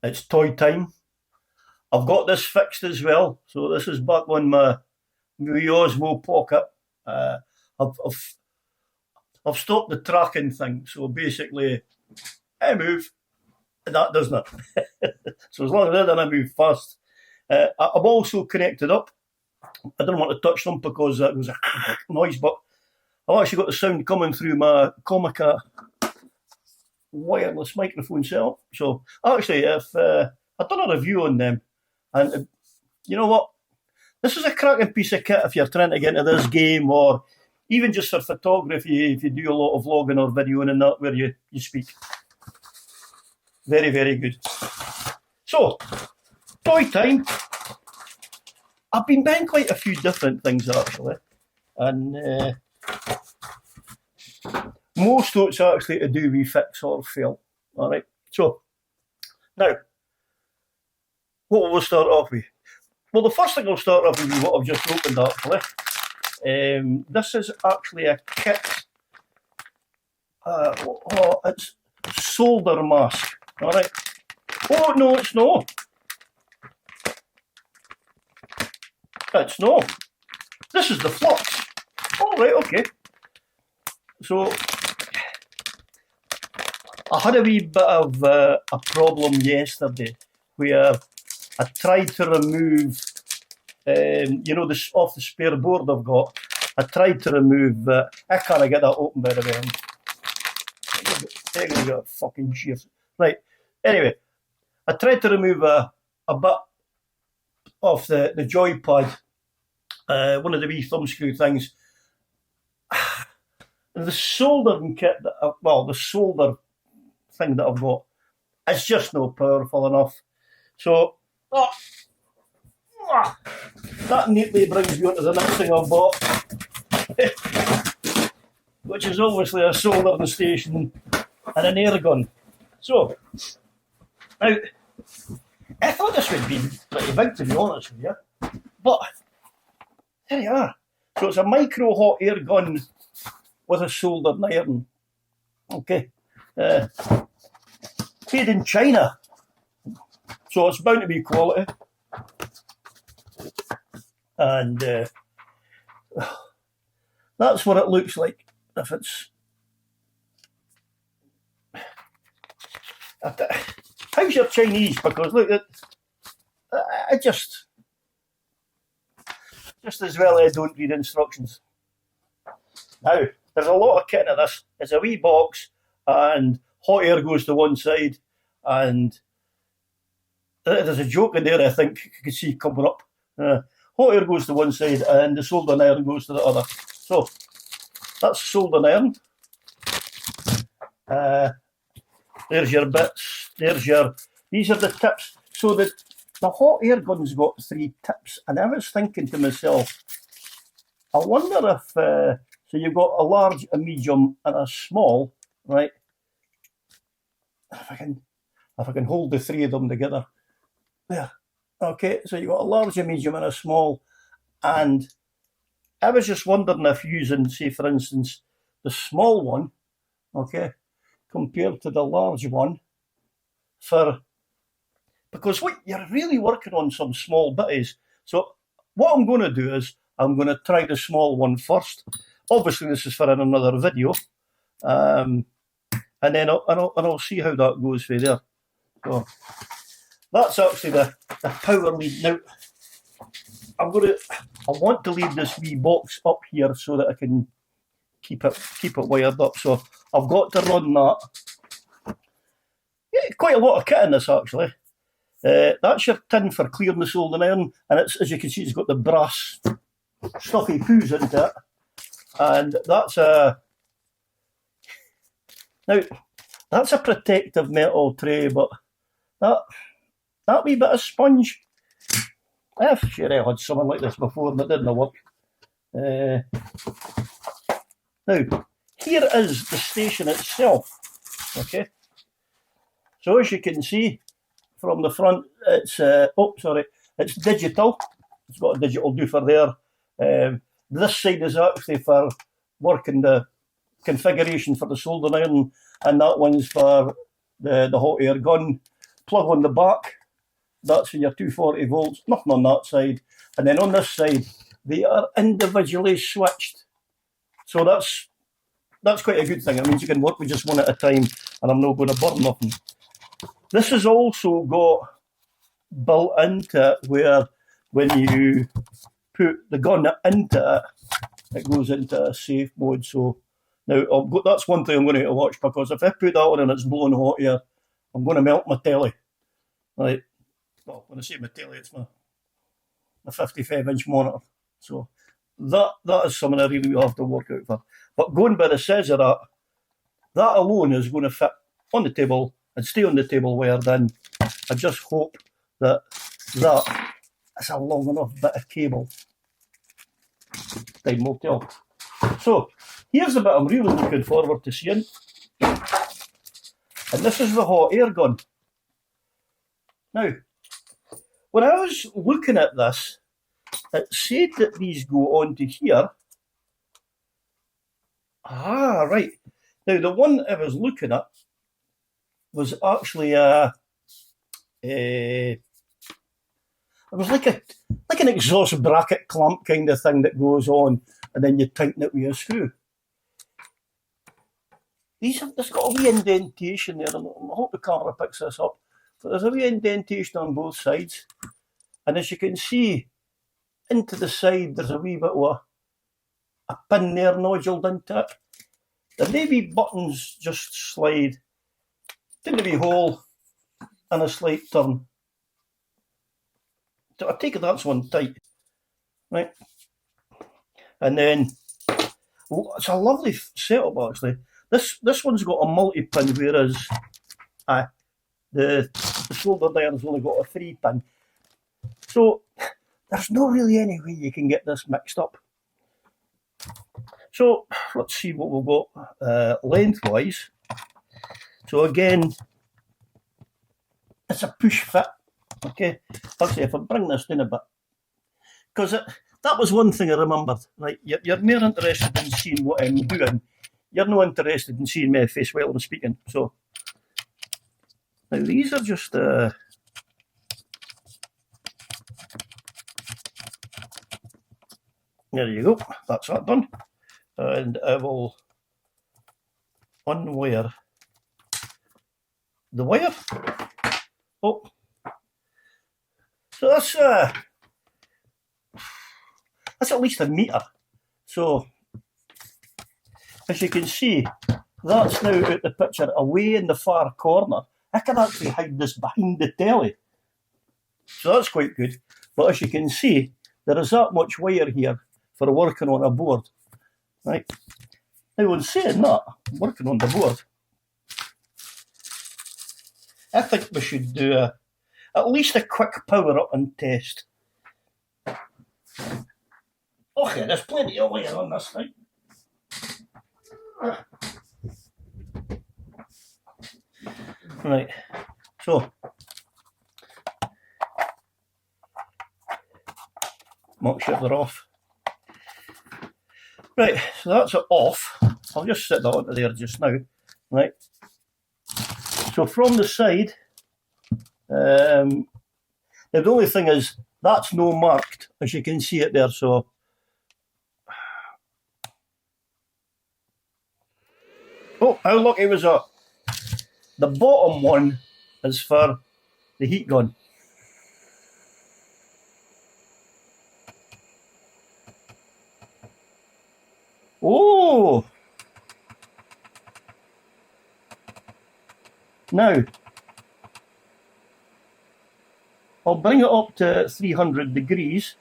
It's toy time. I've got this fixed as well. So this is back on my Osmo Pocket. Uh, I've, I've I've stopped the tracking thing. So basically, I move and that does not. So as long as I don't move fast, I'm also connected up. I don't want to touch them because it was a noise, but I've actually got the sound coming through my Comica wireless microphone setup. So actually, if I've done a review on them, and you know what, this is a cracking piece of kit if you're trying to get into this game, or even just for photography, if you do a lot of vlogging or videoing and that where you speak. Very, very good. So, toy time. I've been buying quite a few different things actually, and most of it's actually to do with fix or fail. All right. So now, what will we start off with? Well, the first thing I'll start off with is what I've just opened actually. This is actually a kit. It's solder mask. All right. Oh no, it's not. It's not. This is the flux. All right. Okay. So I had a wee bit of a problem yesterday where I tried to remove, this off the spare board I've got. I tried to remove. I can't get that open by the way. I'm going to get fucking shit. Right. Anyway, I tried to remove a bit off the joypad, one of the wee thumb screw things. The soldering kit, the solder thing that I've got, it's just not powerful enough. So, that neatly brings me on to the next thing I've bought, which is obviously a soldering station and an air gun. So, now, I thought this would be pretty big to be honest with you, but there you are. So it's a micro hot air gun with a soldered iron. Okay. Made in China. So it's bound to be quality. And that's what it looks like if it's... How's your Chinese? Because look, I just as well I don't read instructions. Now, there's a lot of kit in this. It's a wee box, and hot air goes to one side, and there's a joke in there I think you can see coming up. Hot air goes to one side, and the soldering iron goes to the other. So, that's soldering iron. There's your bits. These are the tips. So the hot air gun's got 3 tips, and I was thinking to myself, I wonder if so you've got a large, a medium, and a small, right? If I can hold the 3 of them together, there. Okay, so you've got a large, a medium, and a small, and I was just wondering if using, say, for instance, the small one, okay, compared to the large one, because what you're really working on some small bitties. So what I'm going to do is I'm going to try the small one first. Obviously, this is for another video, and then I'll see how that goes for there. So that's actually the power lead. Now I want to leave this wee box up here so that I can keep it wired up. So I've got to run that. Yeah, quite a lot of kit in this actually. That's your tin for clearing the soldering iron, and it's, as you can see, it's got the brass stuffy poos into it, and that's a protective metal tray, but that wee bit of sponge. I'm sure I had something like this before and it didn't work. Now, here is the station itself. Okay. So as you can see from the front, it's it's digital. It's got a digital doofer there. This side is actually for working the configuration for the soldering iron, and that one's for the hot air gun. plug on the back. That's in your 240 volts, nothing on that side. And then on this side, they are individually switched. So that's quite a good thing. It means you can work with just one at a time, and I'm not going to burn nothing. This has also got built into it where when you put the gun into it, it goes into a safe mode. So now that's one thing I'm going to watch, because if I put that on and it's blowing hot here, I'm going to melt my telly. Right. Well, when I say my telly, it's my 55-inch monitor. So that is something I really will have to work out for. But going by the size of that alone is going to fit on the table and stay on the table, where then I just hope that is a long enough bit of cable. Time will tell. So here's the bit I'm really looking forward to seeing. And this is the hot air gun. Now, when I was looking at this, it said that these go on to here. Ah, right. Now, the one I was looking at was actually it was like an exhaust bracket clamp kind of thing that goes on, and then you tighten it with a screw. There's got a wee indentation there, and I hope the camera picks this up. But there's a wee indentation on both sides, and as you can see, into the side there's a wee bit of a pin there noduled into it. The maybe buttons just slide in the wee hole and a slight turn. So I take it that's one tight, right? And then it's a lovely setup actually. This one's got a multi-pin, whereas the shoulder there has only got a 3-pin. So there's not really any way you can get this mixed up. So let's see what we've got lengthwise. So again, it's a push fit. Okay, actually, if I bring this down a bit, because that was one thing I remembered. Right, you're more interested in seeing what I'm doing. You're not interested in seeing my face while I'm speaking. So now these are just there you go. That's that done, and I will unwire the wire. Oh. So that's at least a metre. So as you can see, that's now out the picture away in the far corner. I can actually hide this behind the telly. So that's quite good. But as you can see, there is that much wire here for working on a board. Right. Now when saying that, working on the board, I think we should do at least a quick power up and test. Okay, there's plenty of wire on this thing. Right, so make sure they're off. Right, so that's it off. I'll just set that onto there just now. Right. So from the side, now the only thing is that's no marked, as you can see it there. So oh, how lucky was that? The bottom one is for the heat gun. Oh! Now, I'll bring it up to 300 degrees.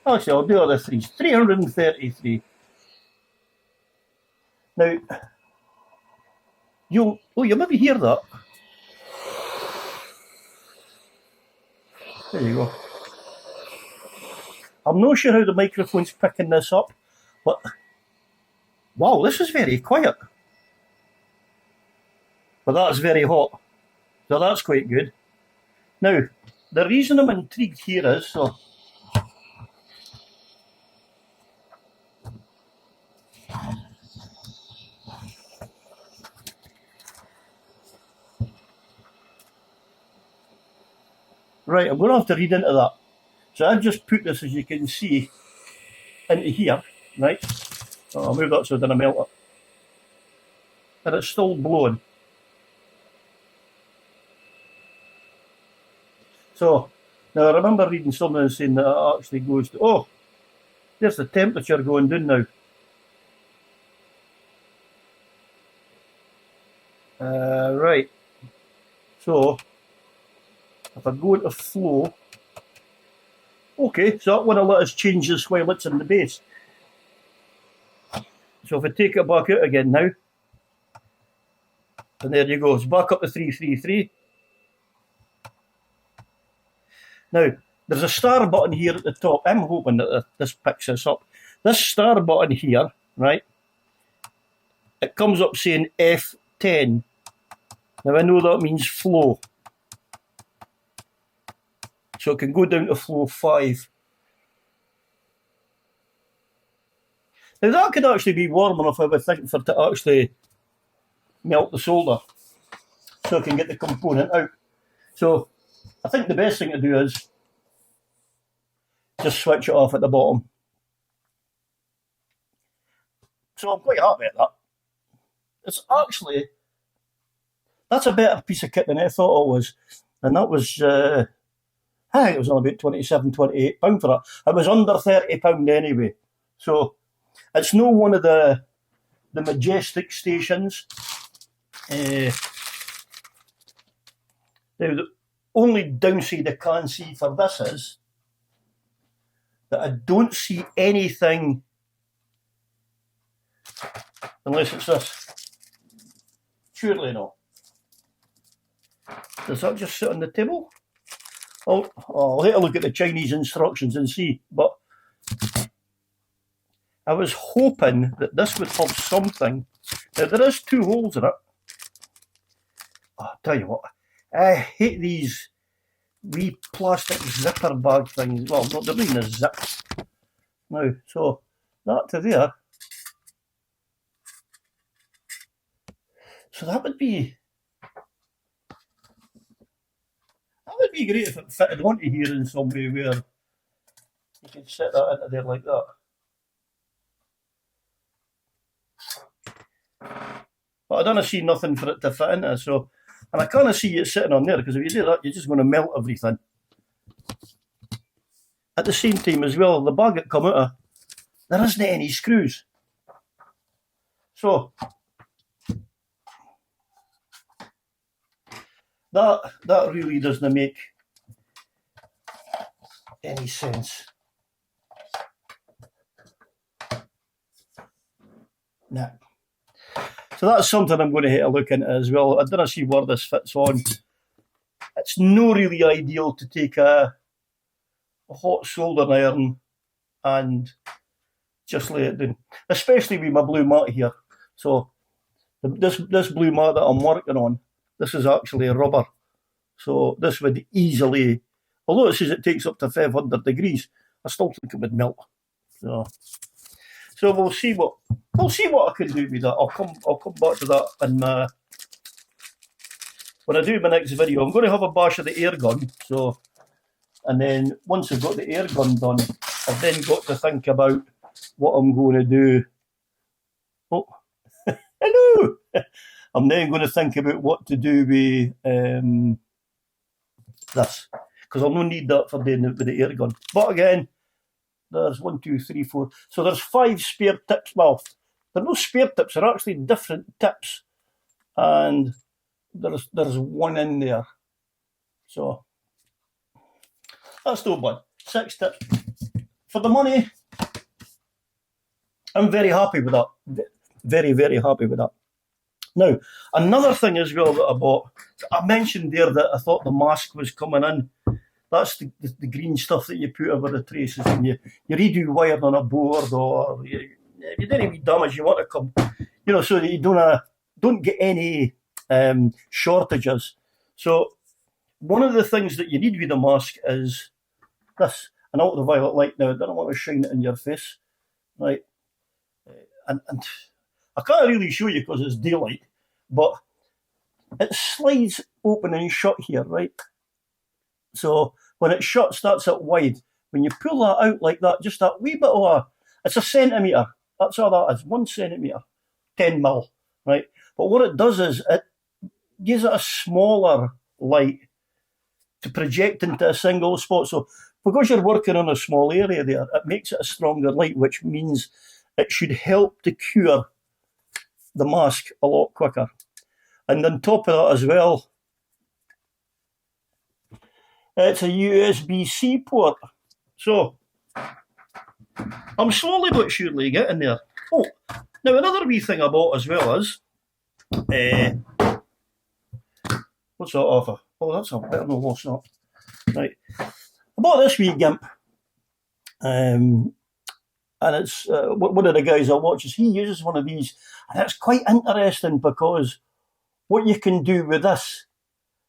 Actually, I'll do other threes. 333. Now, you maybe hear that. There you go. I'm not sure how the microphone's picking this up, but wow, this is very quiet. But that's very hot, so that's quite good. Now, the reason I'm intrigued here is, so Right, I'm going to have to read into that. So I've just put this, as you can see, into here, right? Oh, I'll move that so it doesn't melt it. And it's still blowing. So, now I remember reading something saying that it actually goes to, oh, there's the temperature going down now. Right. So, if I go into flow, okay, so that one will let us change this while it's in the base. So if I take it back out again now, and there you go, it's back up to 333. Now, there's a star button here at the top. I'm hoping that this picks this up. This star button here, right, it comes up saying F10. Now I know that means flow. So it can go down to flow 5. Now that could actually be warm enough, I would think, for it to actually melt the solder. So I can get the component out. So I think the best thing to do is just switch it off at the bottom. So I'm quite happy at that. It's actually, that's a better piece of kit than I thought it was. And that was, I think it was only about £27, £28 for that. It was under £30 anyway. So it's no one of the Majestic stations. Now, the only downside I can see for this is that I don't see anything, unless it's this. Surely no. Does that just sit on the table? I'll take a look at the Chinese instructions and see, but I was hoping that this would have something. Now, there is 2 holes in it. Oh, I'll tell you what, I hate these wee plastic zipper bag things. Well, not they're not even a zip. Now, so that to there. So that would be great if it fitted onto here in some way where you could set that into there like that. But I don't see nothing for it to fit into, so, and I can't see it sitting on there, because if you do that, you're just going to melt everything. At the same time as well, the bag it come out of, there isn't any screws. So that really doesn't make any sense. Nah. So that's something I'm going to have a look into as well. I don't see where this fits on. It's not really ideal to take a hot soldering iron and just lay it down, especially with my blue mat here. So this blue mat that I'm working on, this is actually rubber. So this would easily, although it says it takes up to 500 degrees, I still think it would melt. So we'll see what I can do with that. I'll come back to that in when I do my next video. I'm going to have a bash of the air gun. So, and then once I've got the air gun done, I've then got to think about what I'm going to do. Oh, hello! I'm then going to think about what to do with this, because I'll not need that for doing it with the air gun. But again, there's 1, 2, 3, 4. So there's 5 spare tips. Well, they're no spare tips, they're actually different tips. And there's 1 in there. So that's no bad. 6 tips. For the money, I'm very happy with that. Very, very happy with that. Now, another thing as well that I bought, I mentioned there that I thought the mask was coming in. That's the green stuff that you put over the traces when you redo wiring on a board, or you do any damage you want to come, so that you don't get any shortages. So one of the things that you need with the mask is this, an ultraviolet light. Now, I don't want to shine it in your face, right? And I can't really show you because it's daylight, but it slides open and shut here, right? So when it shuts, that's it wide. When you pull that out like that, just that wee bit of it's a centimetre. That's all that is, 1 centimetre, 10 mil, right? But what it does is it gives it a smaller light to project into a single spot. So because you're working on a small area there, it makes it a stronger light, which means it should help to cure the mask a lot quicker. And on top of that as well, it's a USB-C port. So I'm slowly but surely getting there. Oh, now another wee thing I bought as well is, what's that offer? Oh, that's a better no loss that. Right, I bought this wee gimp, and it's one of the guys I watch is he uses one of these, and it's quite interesting because what you can do with this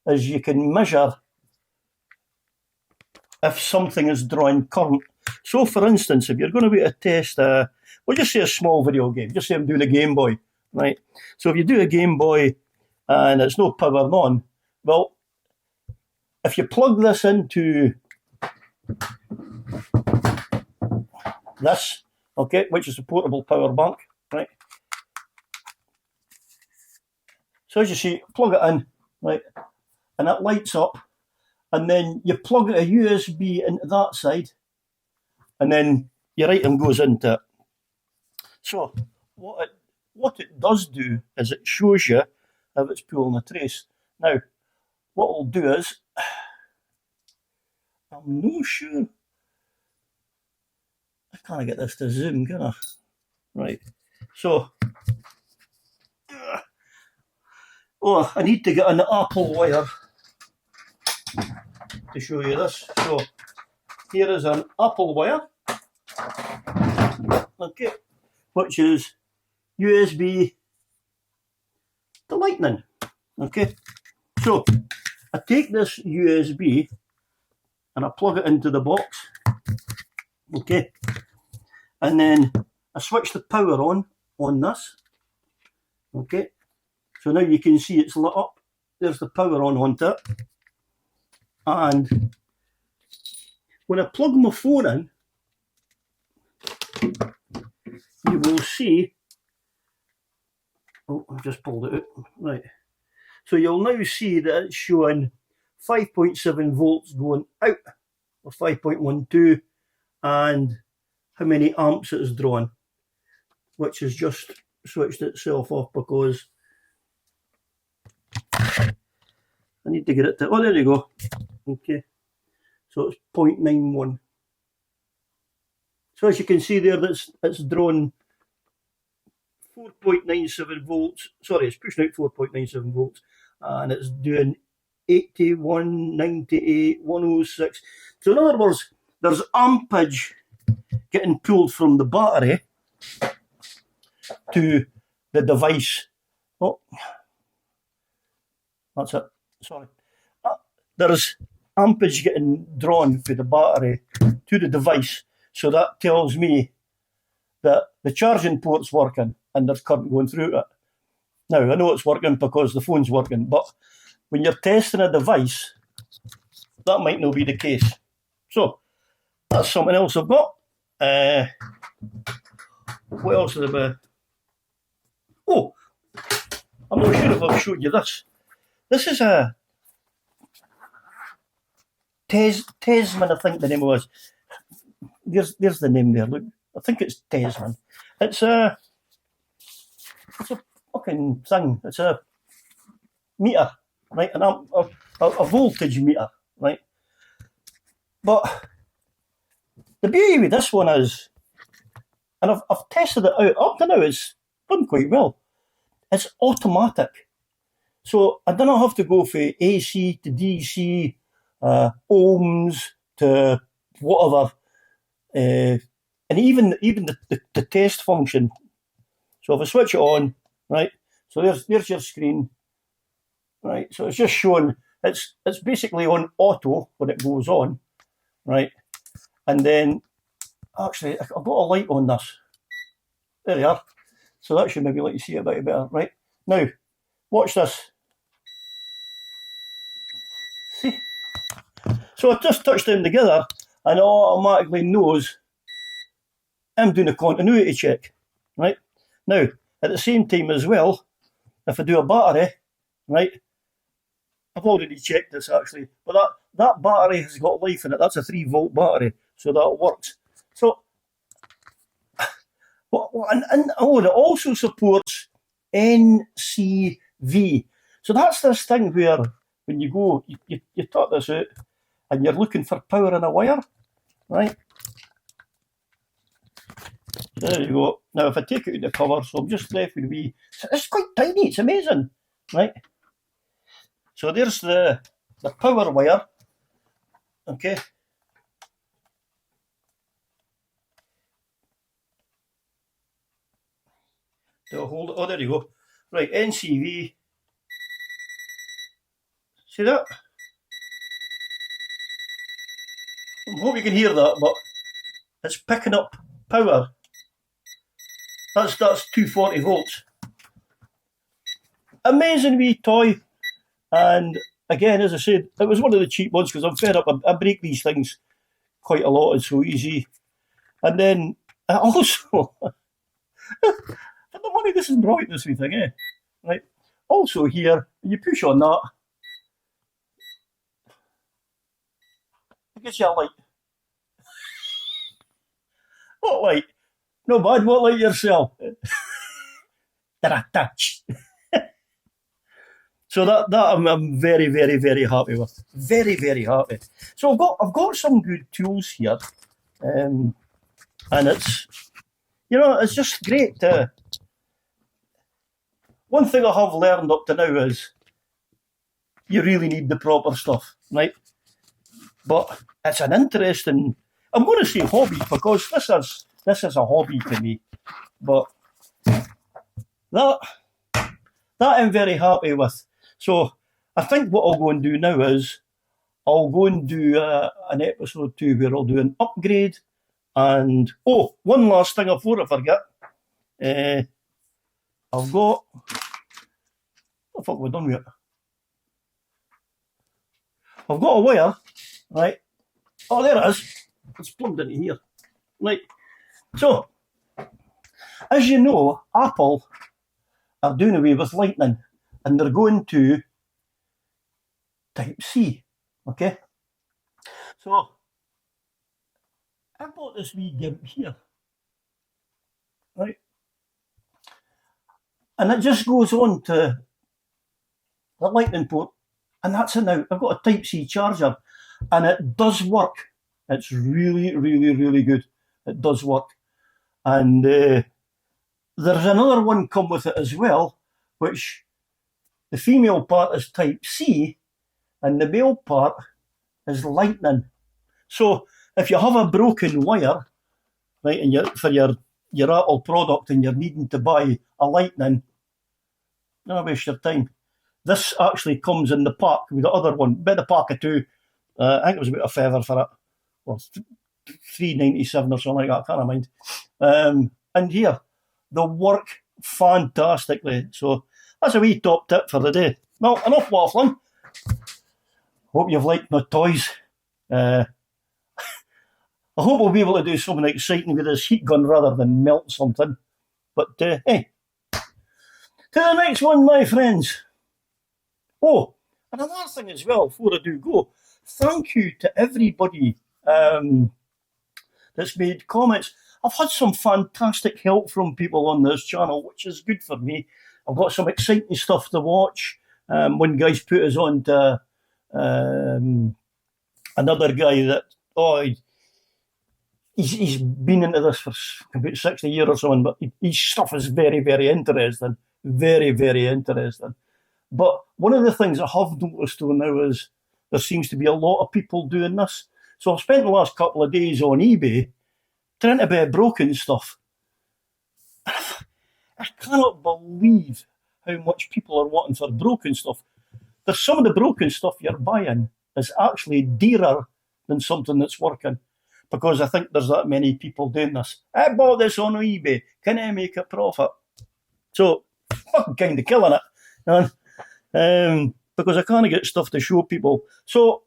is you can measure if something is drawing current. So, for instance, if you're going to be able to test, we'll just say a small video game, just say I'm doing a Game Boy, right? So if you do a Game Boy and it's no powered on, well, if you plug this into this, okay, which is a portable power bank, right? So as you see, plug it in, right, and it lights up, and then you plug a USB into that side, and then your item goes into it. So what it does do is it shows you if it's pulling a trace. Now, what I'll do is, I'm not sure, I can't get this to zoom, can I? Right, so, oh, I need to get an Apple wire to show you this. So, here is an Apple wire, okay, which is USB to lightning, okay. So, I take this USB and I plug it into the box, okay, and then I switch the power on this, okay. So now you can see it's lit up. There's the power onto it, and when I plug my phone in, you will see, oh, I've just pulled it out, right. So you'll now see that it's showing 5.7 volts going out, or 5.12, and how many amps it is drawing, which has just switched itself off because I need to get it to, oh, there you go, okay. So it's 0.91. So as you can see there, it's drawn 4.97 volts. Sorry, it's pushing out 4.97 volts, and it's doing 81, 98, 106. So in other words, there's ampage getting pulled from the battery to the device. Oh, that's it. Sorry. There's ampage getting drawn from the battery to the device. So that tells me that the charging port's working and there's current going through it. Now, I know it's working because the phone's working, but when you're testing a device, that might not be the case. So, that's something else I've got. What else is about? Oh, I'm not sure if I've showed you this. This is a Tesman, I think the name was. There's the name there. Look, I think it's Tesman. It's a fucking thing. It's a meter, right? A voltage meter, right? But the beauty with this one is, and I've tested it out up to now, it's done quite well. It's automatic, so I don't have to go from AC to DC, ohms to whatever. And even the test function. So if I switch it on, right, so there's your screen, right, so it's just showing, it's basically on auto when it goes on, right, and then, actually, I've got a light on this, there you are, so that should maybe let you see it a bit better, right, now, watch this, see, So I just touch them together and it automatically knows I'm doing a continuity check, right? Now, at the same time as well, if I do a battery, right, I've already checked this actually, but that battery has got life in it. That's a 3 volt battery, so that works. So, and it also supports NCV. So that's this thing where when you go, you talk this out, and you're looking for power in a wire, right? So there you go. Now, if I take it out of the cover, so I'm just left with wee. It's quite tiny. It's amazing, right? So there's the power wire. Okay. So hold it. Oh, there you go. Right, NCV. See that? I hope you can hear that, but it's picking up power. That's 240 volts. Amazing wee toy. And again, as I said, it was one of the cheap ones because I'm fed up. I break these things quite a lot. It's so easy. And then also, for the money, this is brilliant, this wee thing, eh? Right. Also here, you push on that. It gives you a light. What light? No bad, what light yourself? So that I'm very, very, very happy with. Very, very happy. So I've got some good tools here. And it's, it's just great. One thing I have learned up to now is you really need the proper stuff, right? But it's an interesting, I'm going to say hobby because this is a hobby to me. But that I'm very happy with. So I think what I'll go and do now is I'll go and do an episode 2 where I'll do an upgrade. And one last thing before I forget. I've got, what the fuck we're done with it? I've got a wire, right? Oh, there it is. It's plugged into here. Right. So, as you know, Apple are doing away with Lightning and they're going to Type-C. Okay? So, I bought this wee gimp here. Right? And it just goes on to the Lightning port. And that's it now. I've got a Type-C charger. And it does work. It's really, really, really good. It does work. And there's another one come with it as well, which the female part is Type-C and the male part is Lightning. So if you have a broken wire, right, and for your Apple product and you're needing to buy a Lightning, don't waste your time. This actually comes in the pack with the other one, bit of pack of 2. I think it was about $1 for it, or $3.97 or something like that. I can't mind. And here, they work fantastically. So that's a wee top tip for the day. Well, enough waffling. Hope you've liked my toys. I hope we'll be able to do something exciting with this heat gun rather than melt something. But hey, to the next one, my friends. Oh, and another thing as well, before I do go, thank you to everybody that's made comments. I've had some fantastic help from people on this channel, which is good for me. I've got some exciting stuff to watch. One guy's put us on to another guy that, he's been into this for about 60 years or something, but his stuff is very, very interesting. Very, very interesting. But one of the things I have noticed though now is there seems to be a lot of people doing this. So I've spent the last couple of days on eBay trying to buy broken stuff. I cannot believe how much people are wanting for broken stuff. There's some of the broken stuff you're buying is actually dearer than something that's working, because I think there's that many people doing this. I bought this on eBay. Can I make a profit? So, fucking kind of killing it. Because I can't get stuff to show people. So,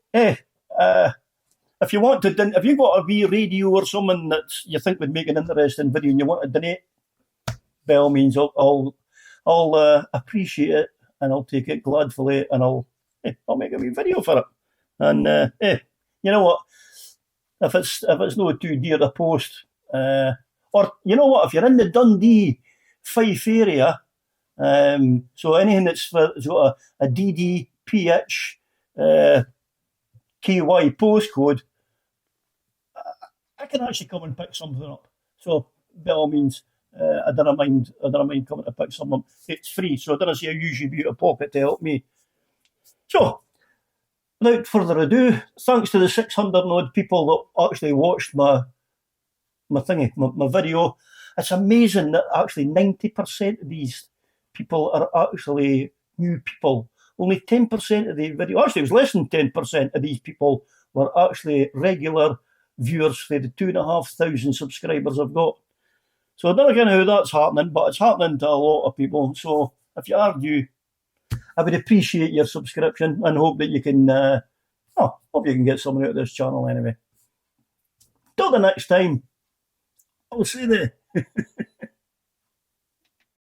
if you want to, if you've got a wee radio or something that you think would make an interesting video and you want to donate, by all means, I'll appreciate it and I'll take it gladfully and I'll make a wee video for it. And you know what? If it's not too dear a post, or you know what? If you're in the Dundee Fife area, so anything that's got a DDPH KY postcode, I can actually come and pick something up. So by all means, I don't mind coming to pick something up. It's free, so I don't see I usually be out of pocket to help me. So, without further ado, thanks to the 600 odd people that actually watched my video. It's amazing that actually 90% of these people are actually new people. Only 10% of the video, actually it was less than 10% of these people were actually regular viewers for the 2,500 subscribers I've got. So I don't know how that's happening, but it's happening to a lot of people. So if you are new, I would appreciate your subscription and hope that you can, hope you can get something out of this channel anyway. Till the next time, I'll see you.